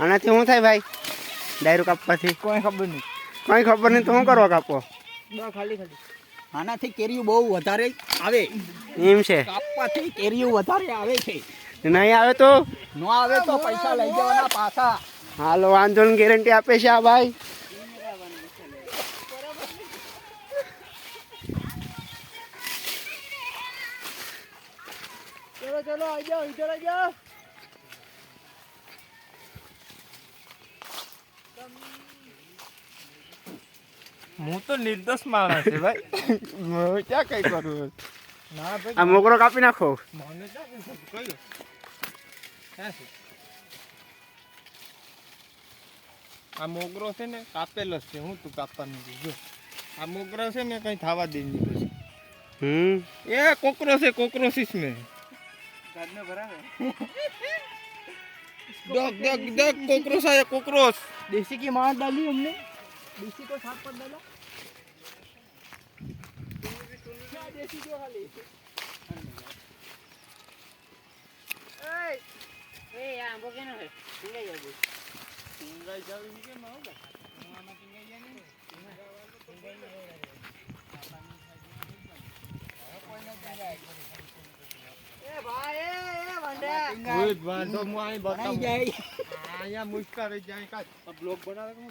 આનાથી શું થાય ભાઈ? ડાયરો કાપવાથી કોઈ ખબર નહીં. કઈ ખબર નહીં તો શું કરવા કાપો? ખાલી આનાથી કેરીઓ બહુ વધારે આવે એમ છે? કાપવાથી કેરીઓ વધારે આવે છે. નહીં આવે તો ન આવે તો પૈસા લઈ જવાના પાછા. હાલો વાંધો ને ગેરંટી આપે છે આ ભાઈ. ચલો ચલો આવી જાઓ, ઇધર આવી જાઓ. હું તો નિર્દોષ માણસ છે ભાઈ. હું ક્યાં કઈ કરું? ના ભાઈ આ મોગરો કાપી નાખો. મને કયો આ મોગરો છે ને કાપેલો છે. હું તું કાપવાનું જો આ મોગરો છે ને કઈ થવા દે નહીં પછી. એ કોકરોચ है, कोकरोच इसमें घर में भरा है. देख देख देख कोकरोच है, कोकरोच. देसी की मार डाली हमने. देसी को साफ कर डाला. देसी जो खाली ए यार वो क्या है टिंगाई जाओ. टिंगाई जाओ इनके में होगा. मामा टिंगाई जाने टिंगाई में होगा. ए भाई ए वंडा ओए बांधो मुआई बताओ. आई जाए. हां या मुश्किल रह जाए का. अब लोग बना रहे